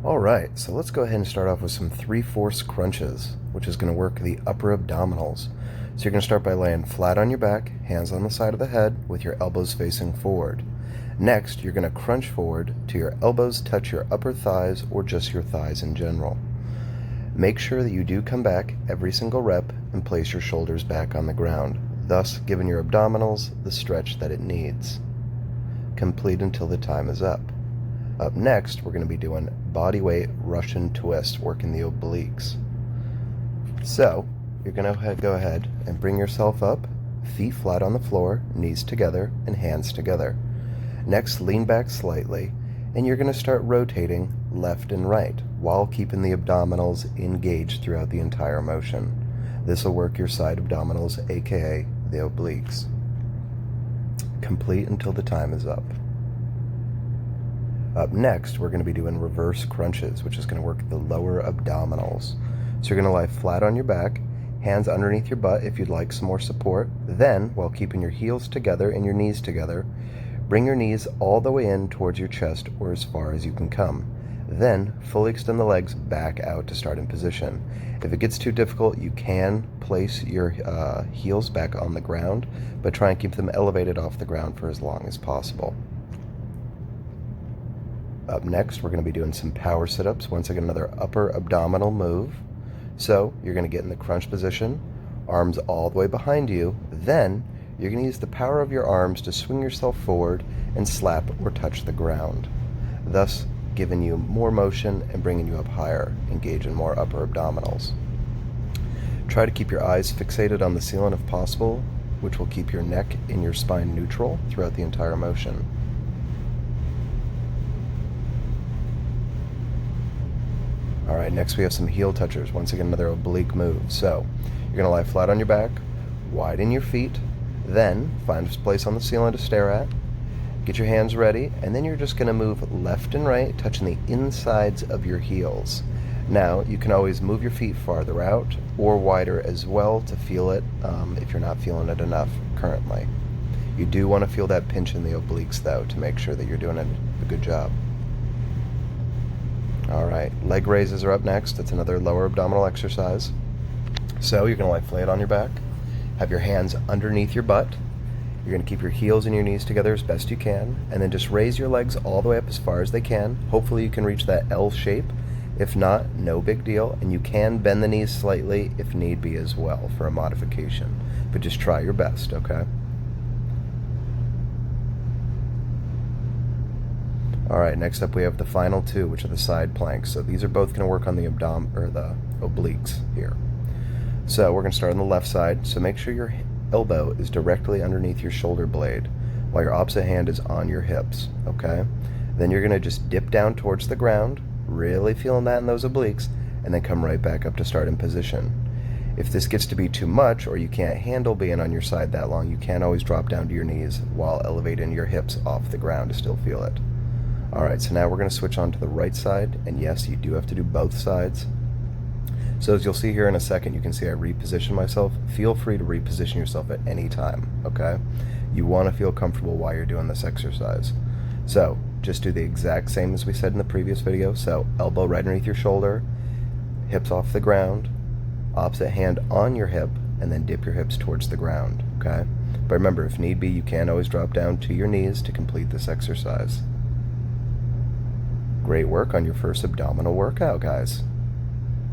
Alright, so let's go ahead and start off with some 3/4 crunches, which is going to work the upper abdominals. So you're going to start by laying flat on your back, hands on the side of the head, with your elbows facing forward. Next, you're going to crunch forward till your elbows touch your upper thighs or just your thighs in general. Make sure that you do come back every single rep and place your shoulders back on the ground, thus giving your abdominals the stretch that it needs. Complete until the time is up. Up next, we're going to be doing bodyweight Russian twist, working the obliques. So, you're going to go ahead and bring yourself up, feet flat on the floor, knees together, and hands together. Next, lean back slightly, and you're going to start rotating left and right, while keeping the abdominals engaged throughout the entire motion. This will work your side abdominals, aka the obliques. Complete until the time is up. Up next, we're going to be doing reverse crunches, which is going to work the lower abdominals. So you're going to lie flat on your back, hands underneath your butt if you'd like some more support. Then, while keeping your heels together and your knees together, bring your knees all the way in towards your chest or as far as you can come. Then, fully extend the legs back out to start in position. If it gets too difficult, you can place your heels back on the ground, but try and keep them elevated off the ground for as long as possible. Up next, we're going to be doing some power sit-ups. Once again, another upper abdominal move. So you're going to get in the crunch position, arms all the way behind you. Then you're going to use the power of your arms to swing yourself forward and slap or touch the ground, thus giving you more motion and bringing you up higher, engaging more upper abdominals. Try to keep your eyes fixated on the ceiling if possible, which will keep your neck and your spine neutral throughout the entire motion. Alright, next we have some heel touchers. Once again, another oblique move. So, you're going to lie flat on your back, widen your feet, then find a place on the ceiling to stare at, get your hands ready, and then you're just going to move left and right, touching the insides of your heels. Now, you can always move your feet farther out or wider as well to feel it if you're not feeling it enough currently. You do want to feel that pinch in the obliques, though, to make sure that you're doing a good job. Alright, leg raises are up next. It's another lower abdominal exercise. So you're going to lie flat on your back, have your hands underneath your butt. You're going to keep your heels and your knees together as best you can, and then just raise your legs all the way up as far as they can. Hopefully you can reach that L shape. If not, no big deal, and you can bend the knees slightly if need be as well for a modification. But just try your best, okay? Alright, next up we have the final two, which are the side planks. So these are both going to work on the the obliques here. So we're going to start on the left side. So make sure your elbow is directly underneath your shoulder blade, while your opposite hand is on your hips, okay? Then you're going to just dip down towards the ground, really feeling that in those obliques, and then come right back up to start in position. If this gets to be too much, or you can't handle being on your side that long, you can always drop down to your knees while elevating your hips off the ground to still feel it. Alright, so now we're going to switch on to the right side, and yes, you do have to do both sides. So as you'll see here in a second, you can see I reposition myself. Feel free to reposition yourself at any time, okay? You want to feel comfortable while you're doing this exercise. So, just do the exact same as we said in the previous video. So, elbow right underneath your shoulder, hips off the ground, opposite hand on your hip, and then dip your hips towards the ground, okay? But remember, if need be, you can always drop down to your knees to complete this exercise. Great work on your first abdominal workout, guys.